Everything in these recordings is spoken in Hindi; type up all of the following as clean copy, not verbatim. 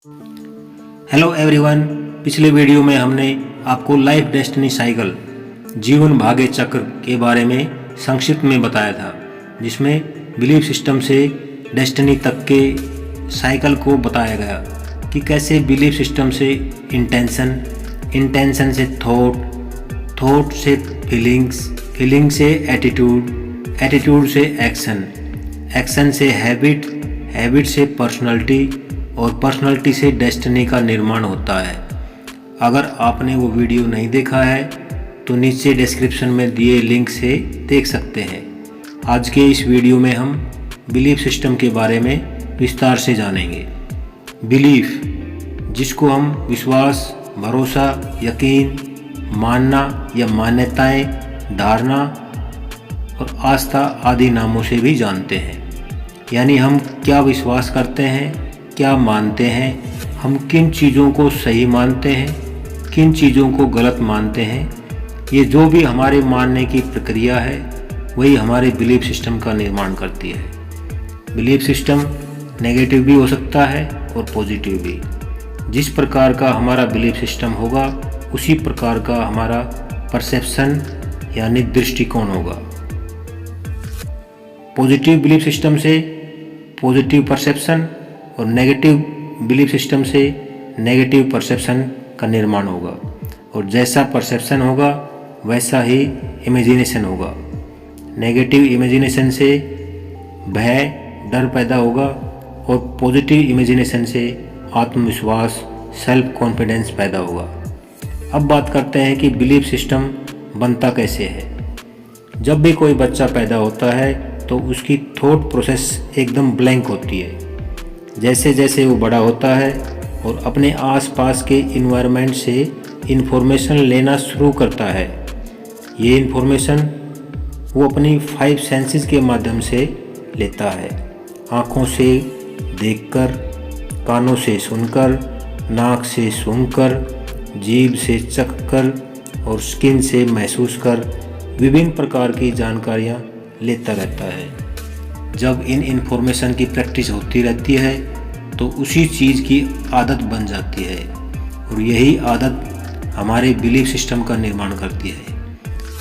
Hello everyone. पिछले वीडियो में हमने आपको लाइफ डेस्टिनी साइकिल जीवन भाग्य चक्र के बारे में संक्षिप्त में बताया था, जिसमें बिलीफ सिस्टम से डेस्टिनी तक के साइकिल को बताया गया कि कैसे बिलीफ सिस्टम से इंटेंशन से थॉट से फीलिंग से एटीट्यूड से एक्शन से हैबिट से पर्सनालिटी और पर्सनालिटी से डेस्टिनी का निर्माण होता है। अगर आपने वो वीडियो नहीं देखा है तो नीचे डिस्क्रिप्शन में दिए लिंक से देख सकते हैं। आज के इस वीडियो में हम बिलीफ सिस्टम के बारे में विस्तार से जानेंगे। बिलीफ, जिसको हम विश्वास, भरोसा, यकीन, मानना या मान्यताएं, धारणा और आस्था आदि नामों से भी जानते हैं। यानी हम क्या विश्वास करते हैं, क्या मानते हैं, हम किन चीज़ों को सही मानते हैं, किन चीज़ों को गलत मानते हैं। ये जो भी हमारे मानने की प्रक्रिया है वही हमारे बिलीफ सिस्टम का निर्माण करती है। बिलीफ सिस्टम नेगेटिव भी हो सकता है और पॉजिटिव भी। जिस प्रकार का हमारा बिलीफ सिस्टम होगा उसी प्रकार का हमारा परसेप्शन यानी दृष्टिकोण होगा। पॉजिटिव बिलीफ सिस्टम से पॉजिटिव परसेप्शन और नेगेटिव बिलीफ सिस्टम से नेगेटिव परसेप्शन का निर्माण होगा, और जैसा परसेप्शन होगा वैसा ही इमेजिनेशन होगा। नेगेटिव इमेजिनेशन से भय, डर पैदा होगा और पॉजिटिव इमेजिनेशन से आत्मविश्वास, सेल्फ कॉन्फिडेंस पैदा होगा। अब बात करते हैं कि बिलीफ सिस्टम बनता कैसे है। जब भी कोई बच्चा पैदा होता है तो उसकी थॉट प्रोसेस एकदम ब्लैंक होती है। जैसे जैसे वो बड़ा होता है और अपने आसपास के इन्वायरमेंट से इन्फॉर्मेशन लेना शुरू करता है, ये इन्फॉर्मेशन वो अपनी 5 सेंसेस के माध्यम से लेता है। आँखों से देखकर, कानों से सुनकर, नाक से सूंघकर, जीभ से चखकर और स्किन से महसूस कर विभिन्न प्रकार की जानकारियाँ लेता रहता है। जब इन इन्फॉर्मेशन की प्रैक्टिस होती रहती है तो उसी चीज़ की आदत बन जाती है, और यही आदत हमारे बिलीफ सिस्टम का निर्माण करती है।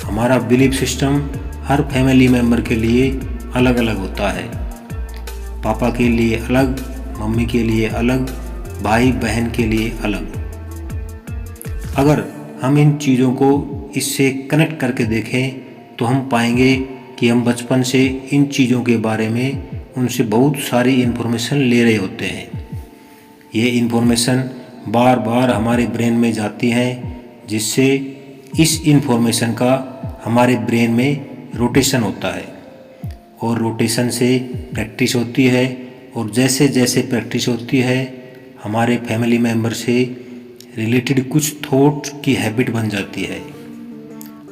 हमारा बिलीफ सिस्टम हर फैमिली मेम्बर के लिए अलग अलग होता है। पापा के लिए अलग, मम्मी के लिए अलग, भाई बहन के लिए अलग। अगर हम इन चीज़ों को इससे कनेक्ट करके देखें तो हम पाएंगे कि हम बचपन से इन चीज़ों के बारे में उनसे बहुत सारी इन्फॉर्मेशन ले रहे होते हैं। ये इन्फॉर्मेशन बार बार हमारे ब्रेन में जाती हैं, जिससे इस इन्फॉर्मेशन का हमारे ब्रेन में रोटेशन होता है, और रोटेशन से प्रैक्टिस होती है, और जैसे जैसे प्रैक्टिस होती है हमारे फैमिली मेम्बर से रिलेटेड कुछ थॉट की हैबिट बन जाती है,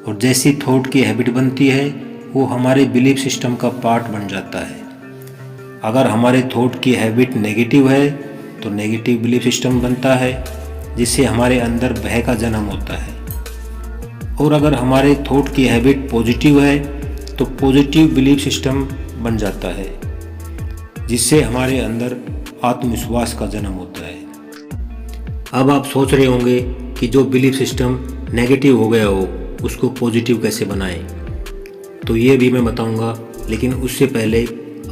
और जैसी थॉट की हैबिट बनती है वो हमारे बिलीफ सिस्टम का पार्ट बन जाता है। अगर हमारे थॉट की हैबिट नेगेटिव है तो नेगेटिव बिलीफ सिस्टम बनता है, जिससे हमारे अंदर भय का जन्म होता है। और अगर हमारे थॉट की हैबिट पॉजिटिव है तो पॉजिटिव बिलीफ सिस्टम बन जाता है, जिससे हमारे अंदर आत्मविश्वास का जन्म होता है। अब आप सोच रहे होंगे कि जो बिलीफ सिस्टम नेगेटिव हो गया हो उसको पॉजिटिव कैसे बनाएं। तो ये भी मैं बताऊंगा, लेकिन उससे पहले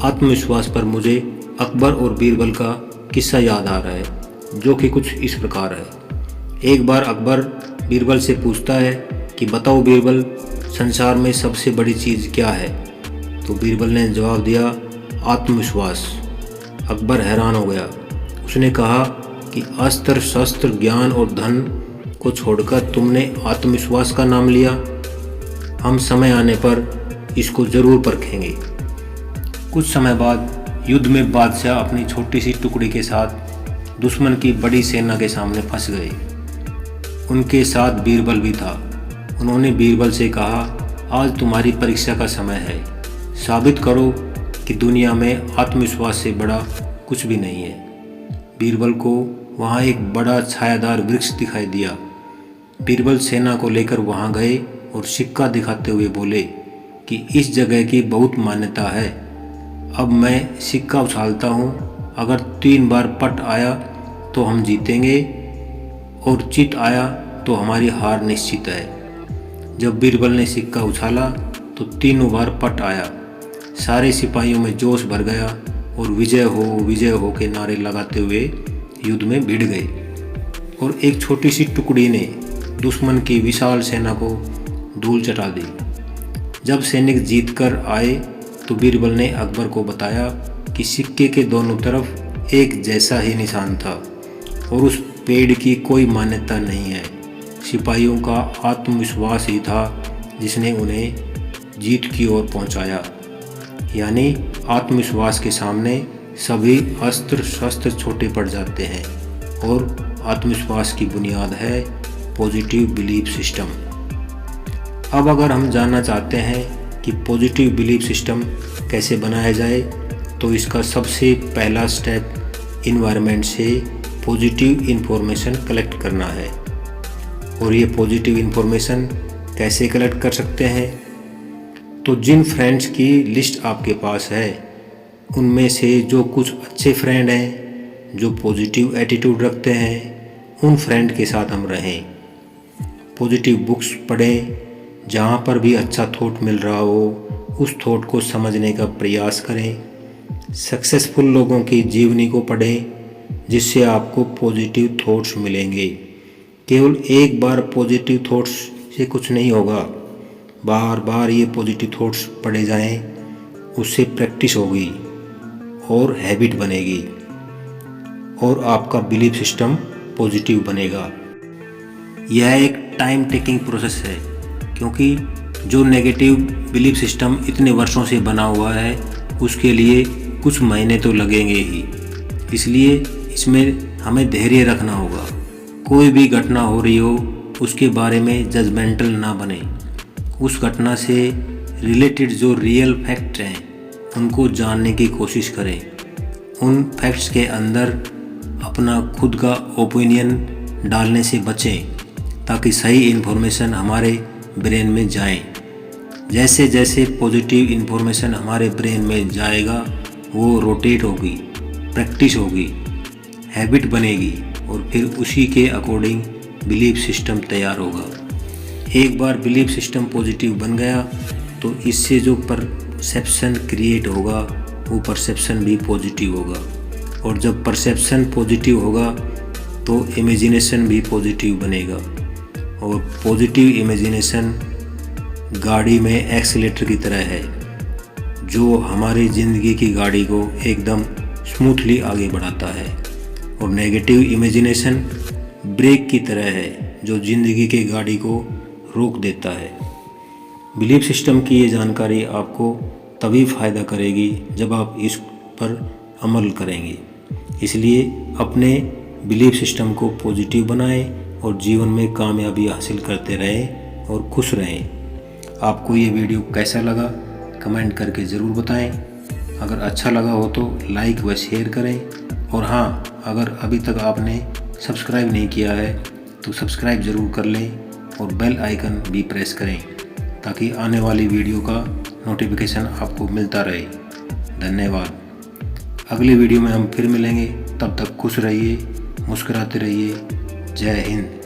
आत्मविश्वास पर मुझे अकबर और बीरबल का किस्सा याद आ रहा है, जो कि कुछ इस प्रकार है। एक बार अकबर बीरबल से पूछता है कि बताओ बीरबल, संसार में सबसे बड़ी चीज़ क्या है। तो बीरबल ने जवाब दिया, आत्मविश्वास। अकबर हैरान हो गया। उसने कहा कि अस्त्र शस्त्र, ज्ञान और धन को छोड़कर तुमने आत्मविश्वास का नाम लिया। हम समय आने पर इसको ज़रूर परखेंगे। कुछ समय बाद युद्ध में बादशाह अपनी छोटी सी टुकड़ी के साथ दुश्मन की बड़ी सेना के सामने फंस गए। उनके साथ बीरबल भी था। उन्होंने बीरबल से कहा, आज तुम्हारी परीक्षा का समय है, साबित करो कि दुनिया में आत्मविश्वास से बड़ा कुछ भी नहीं है। बीरबल को वहाँ एक बड़ा छायादार वृक्ष दिखाई दिया। बीरबल सेना को लेकर वहाँ गए और सिक्का दिखाते हुए बोले कि इस जगह की बहुत मान्यता है। अब मैं सिक्का उछालता हूँ, अगर 3 बार पट आया तो हम जीतेंगे और जीत आया तो हमारी हार निश्चित है। जब बीरबल ने सिक्का उछाला तो तीनों बार पट आया। सारे सिपाहियों में जोश भर गया और विजय हो के नारे लगाते हुए युद्ध में भिड़ गए। और एक छोटी सी टुकड़ी ने दुश्मन की विशाल सेना को धूल चटा दी। जब सैनिक जीत कर आए तो बीरबल ने अकबर को बताया कि सिक्के के दोनों तरफ एक जैसा ही निशान था और उस पेड़ की कोई मान्यता नहीं है। सिपाहियों का आत्मविश्वास ही था जिसने उन्हें जीत की ओर पहुंचाया। यानी आत्मविश्वास के सामने सभी अस्त्र शस्त्र छोटे पड़ जाते हैं और आत्मविश्वास की बुनियाद है पॉजिटिव बिलीफ सिस्टम। अब अगर हम जानना चाहते हैं कि पॉजिटिव बिलीफ सिस्टम कैसे बनाया जाए तो इसका सबसे पहला स्टेप इन्वायरमेंट से पॉजिटिव इन्फॉर्मेशन कलेक्ट करना है। और ये पॉजिटिव इन्फॉर्मेशन कैसे कलेक्ट कर सकते हैं? तो जिन फ्रेंड्स की लिस्ट आपके पास है उनमें से जो कुछ अच्छे फ्रेंड हैं, जो पॉजिटिव एटीट्यूड रखते हैं, उन फ्रेंड के साथ हम रहें। पॉजिटिव बुक्स पढ़ें, जहाँ पर भी अच्छा थॉट मिल रहा हो उस थॉट को समझने का प्रयास करें। सक्सेसफुल लोगों की जीवनी को पढ़ें जिससे आपको पॉजिटिव थॉट्स मिलेंगे। केवल एक बार पॉजिटिव थॉट्स से कुछ नहीं होगा, बार बार ये पॉजिटिव थॉट्स पढ़े जाएं, उससे प्रैक्टिस होगी और हैबिट बनेगी और आपका बिलीफ सिस्टम पॉजिटिव बनेगा। यह एक टाइम टेकिंग प्रोसेस है क्योंकि जो नेगेटिव बिलीफ सिस्टम इतने वर्षों से बना हुआ है उसके लिए कुछ महीने तो लगेंगे ही। इसलिए इसमें हमें धैर्य रखना होगा। कोई भी घटना हो रही हो उसके बारे में जजमेंटल ना बने। उस घटना से रिलेटेड जो रियल फैक्ट हैं उनको जानने की कोशिश करें। उन फैक्ट्स के अंदर अपना खुद का ओपिनियन डालने से बचें ताकि सही इन्फॉर्मेशन हमारे ब्रेन में जाए। जैसे जैसे पॉजिटिव इन्फॉर्मेशन हमारे ब्रेन में जाएगा वो रोटेट होगी, प्रैक्टिस होगी, हैबिट बनेगी और फिर उसी के अकॉर्डिंग बिलीफ सिस्टम तैयार होगा। एक बार बिलीफ सिस्टम पॉजिटिव बन गया तो इससे जो परसेप्शन क्रिएट होगा वो परसेप्शन भी पॉजिटिव होगा और जब परसेप्शन पॉजिटिव होगा तो इमेजिनेशन भी पॉजिटिव बनेगा और पॉजिटिव इमेजिनेशन गाड़ी में एक्सीलेटर की तरह है जो हमारी ज़िंदगी की गाड़ी को एकदम स्मूथली आगे बढ़ाता है और नेगेटिव इमेजिनेशन ब्रेक की तरह है जो ज़िंदगी की गाड़ी को रोक देता है। बिलीफ सिस्टम की ये जानकारी आपको तभी फ़ायदा करेगी जब आप इस पर अमल करेंगे। इसलिए अपने बिलीफ सिस्टम को पॉजिटिव बनाएं और जीवन में कामयाबी हासिल करते रहें और खुश रहें। आपको ये वीडियो कैसा लगा कमेंट करके ज़रूर बताएं। अगर अच्छा लगा हो तो लाइक व शेयर करें और हाँ, अगर अभी तक आपने सब्सक्राइब नहीं किया है तो सब्सक्राइब ज़रूर कर लें और बेल आइकन भी प्रेस करें ताकि आने वाली वीडियो का नोटिफिकेशन आपको मिलता रहे। धन्यवाद। अगली वीडियो में हम फिर मिलेंगे, तब तक खुश रहिए, मुस्कुराते रहिए। जय हिंद।